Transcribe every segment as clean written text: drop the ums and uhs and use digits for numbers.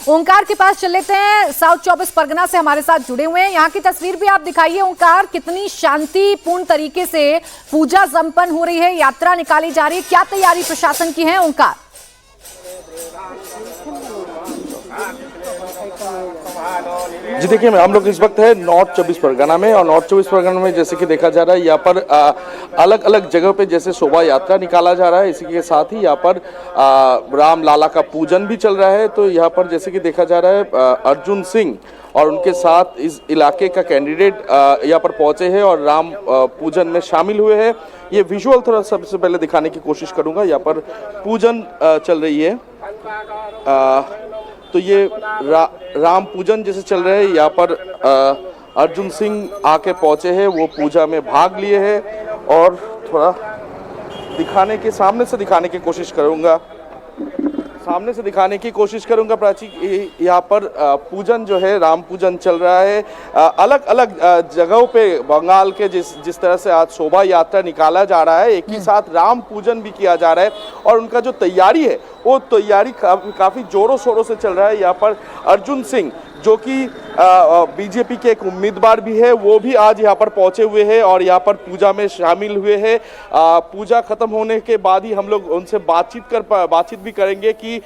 ओंकार के पास चल लेते हैं, साउथ 24 परगना से हमारे साथ जुड़े हुए हैं। यहाँ की तस्वीर भी आप दिखाइए ओंकार, कितनी शांतिपूर्ण तरीके से पूजा संपन्न हो रही है, यात्रा निकाली जा रही है, क्या तैयारी प्रशासन की है ओंकार? जी देखिए, हम लोग इस वक्त है नॉर्थ 24 परगना में, और नॉर्थ 24 परगना में जैसे कि देखा जा रहा है यहाँ पर अलग अलग जगह पे जैसे शोभा यात्रा निकाला जा रहा है, इसी के साथ ही यहाँ पर राम लाला का पूजन भी चल रहा है। तो यहाँ पर जैसे कि देखा जा रहा है अर्जुन सिंह और उनके साथ इस इलाके का कैंडिडेट यहाँ पर पहुंचे हैं और राम पूजन में शामिल हुए हैं। ये विजुअल थोड़ा सबसे पहले दिखाने की कोशिश करूंगा। यहाँ पर पूजन चल रही है, तो ये राम पूजन जैसे चल रहे हैं, यहाँ पर अर्जुन सिंह आके पहुंचे हैं, वो पूजा में भाग लिए हैं और थोड़ा सामने से दिखाने की कोशिश करूंगा प्राची। यहाँ पर पूजन जो है राम पूजन चल रहा है। अलग अलग जगहों पे बंगाल के जिस तरह से आज शोभा यात्रा निकाला जा रहा है, एक ही साथ राम पूजन भी किया जा रहा है और उनका जो तैयारी है वो तैयारी काफी जोरों शोरों से चल रहा है। यहाँ पर अर्जुन सिंह जो कि बीजेपी के एक उम्मीदवार भी है, वो भी आज यहाँ पर पहुंचे हुए हैं और यहाँ पर पूजा में शामिल हुए हैं। पूजा खत्म होने के बाद ही हम लोग उनसे बातचीत भी करेंगे कि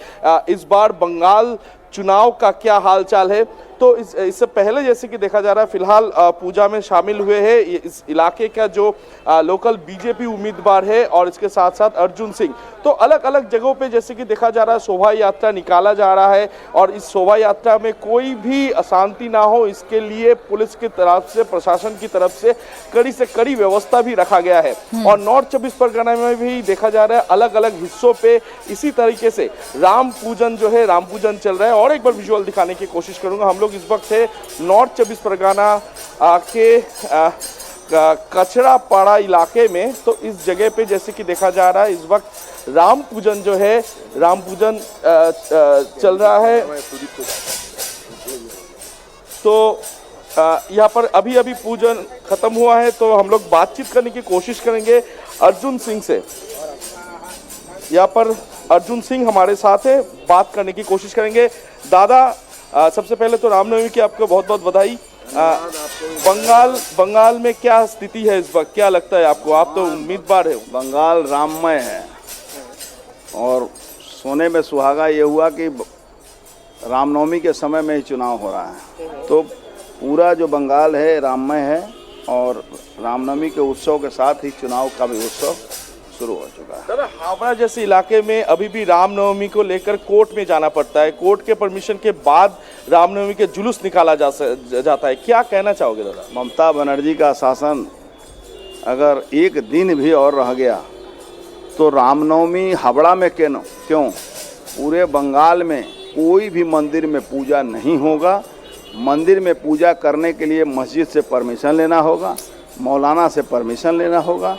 इस बार बंगाल चुनाव का क्या हालचाल है। तो इससे पहले जैसे कि देखा जा रहा है, फिलहाल पूजा में शामिल हुए हैं इस इलाके का जो लोकल बीजेपी उम्मीदवार है और इसके साथ साथ अर्जुन सिंह। तो अलग अलग जगहों पे जैसे कि देखा जा रहा है शोभा यात्रा निकाला जा रहा है और इस शोभा यात्रा में कोई भी अशांति ना हो, इसके लिए पुलिस की तरफ से, प्रशासन की तरफ से कड़ी से कड़ी व्यवस्था भी रखा गया है। और नॉर्थ 24 परगना में भी देखा जा रहा है अलग अलग हिस्सों पे इसी तरीके से राम पूजन जो है राम पूजन चल रहा है। और एक बार विजुअल दिखाने की कोशिश करूंगा। हम लोग इस वक्त है नॉर्थ 24 परगना के कचरा पाड़ा इलाके में। तो इस जगह पे जैसे कि देखा जा रहा है इस वक्त राम पूजन जो है राम पूजन चल रहा है। तो यहाँ पर अभी पूजन खत्म हुआ है, तो हम लोग बातचीत करने की कोशिश करेंगे अर्जुन सिंह से। यहाँ पर अर्जुन सिंह हमारे साथ है, बात करने की कोशिश करेंगे। दादा, सबसे पहले तो रामनवमी की आपको बहुत बहुत बधाई। बंगाल में क्या स्थिति है इस वक्त, क्या लगता है आपको? आप तो उम्मीदवार है। बंगाल राममय है और सोने में सुहागा ये हुआ कि रामनवमी के समय में ही चुनाव हो रहा है। तो पूरा जो बंगाल है राममय है और रामनवमी के उत्सव के साथ ही चुनाव का भी उत्सव शुरू हो चुका है। सर, हावड़ा जैसे इलाके में अभी भी रामनवमी को लेकर कोर्ट में जाना पड़ता है, कोर्ट के परमिशन के बाद रामनवमी के जुलूस निकाला जाता है, क्या कहना चाहोगे दादा? ममता बनर्जी का शासन अगर एक दिन भी और रह गया तो रामनवमी हावड़ा में क्यों पूरे बंगाल में कोई भी मंदिर में पूजा नहीं होगा। मंदिर में पूजा करने के लिए मस्जिद से परमिशन लेना होगा, मौलाना से परमिशन लेना होगा।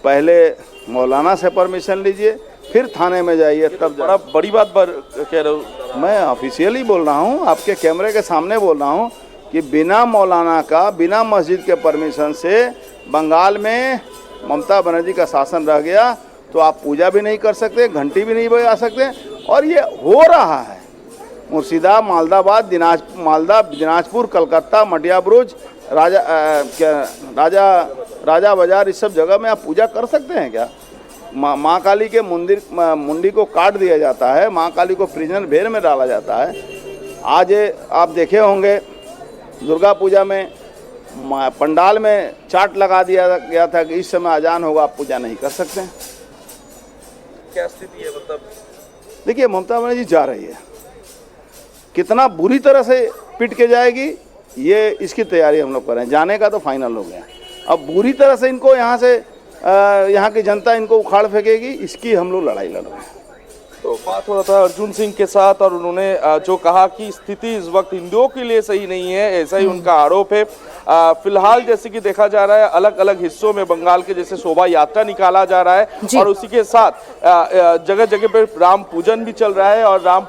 पहले मौलाना से परमिशन लीजिए, फिर थाने में जाइए, तब बड़ी बात कह रहे हो। मैं ऑफिशियली बोल रहा हूँ, आपके कैमरे के सामने बोल रहा हूँ कि बिना मौलाना का, बिना मस्जिद के परमिशन से बंगाल में ममता बनर्जी का शासन रह गया तो आप पूजा भी नहीं कर सकते, घंटी भी नहीं बजा सकते। और ये हो रहा है मुर्शिदाबाद, मालदाबाद, मालदा, दिनाजपुर, कलकत्ता, मटिया बुरुज, राजा बाजार, इस सब जगह में आप पूजा कर सकते हैं क्या? माँ काली के मुंडी को काट दिया जाता है, माँ काली को प्रिजनर भेड़ में डाला जाता है। आज आप देखे होंगे दुर्गा पूजा में पंडाल में चार्ट लगा दिया गया था कि इस समय अजान होगा, आप पूजा नहीं कर सकते। क्या स्थिति है मतलब? देखिए, ममता बनर्जी जा रही है, कितना बुरी तरह से पिट के जाएगी ये इसकी तैयारी हम लोग कर रहे हैं। जाने का तो फाइनल हो गया, अब बुरी तरह से इनको यहाँ से यहाँ की जनता इनको उखाड़ फेंकेगी, इसकी हम लोग लड़ाई लड़ रहे हैं। तो बात हो रहा था अर्जुन सिंह के साथ और उन्होंने जो कहा कि स्थिति इस वक्त हिंदुओं के लिए सही नहीं है, ऐसा ही उनका आरोप है। फिलहाल जैसे कि देखा जा रहा है अलग अलग हिस्सों में बंगाल के जैसे शोभा यात्रा निकाला जा रहा है और उसी के साथ जगह जगह पे राम पूजन भी चल रहा है और राम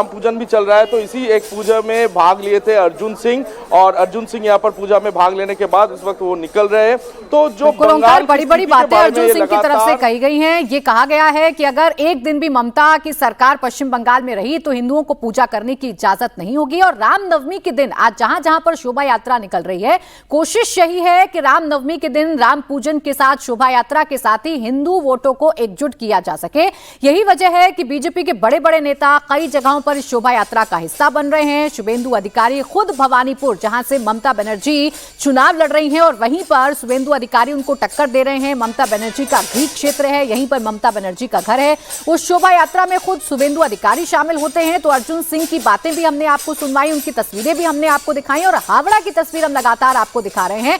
पूजन भी चल रहा है। तो इसी एक पूजा में भाग लिए थे अर्जुन सिंह और अर्जुन सिंह यहाँ पर पूजा में भाग लेने के बाद इस वक्त वो निकल रहे हैं। तो जो बड़ी बड़ी बातें अर्जुन सिंह की तरफ से कही गई हैं, ये कहा गया है कि अगर अगर एक दिन भी ममता की सरकार पश्चिम बंगाल में रही तो हिंदुओं को पूजा करने की इजाजत नहीं होगी। और रामनवमी के दिन आज जहां जहां पर शोभा यात्रा निकल रही है, कोशिश यही है कि रामनवमी के दिन राम पूजन के साथ शोभा यात्रा के साथ ही हिंदू वोटों को एकजुट किया जा सके। यही वजह है कि बीजेपी के बड़े बड़े नेता कई जगहों पर इस शोभा यात्रा का हिस्सा बन रहे हैं। शुभेंदु अधिकारी खुद भवानीपुर, जहां से ममता बनर्जी चुनाव लड़ रही हैं, और वहीं पर शुभेंदु अधिकारी उनको टक्कर दे रहे हैं। ममता बनर्जी का गृह क्षेत्र है, यहीं पर ममता बनर्जी का घर है। उस शोभा यात्रा में खुद शुभेंदु अधिकारी शामिल होते हैं। तो अर्जुन सिंह की बातें भी हमने आपको सुनवाई, उनकी तस्वीरें भी हमने आपको दिखाई, और हावड़ा की तस्वीर हम लगातार आपको दिखा रहे हैं।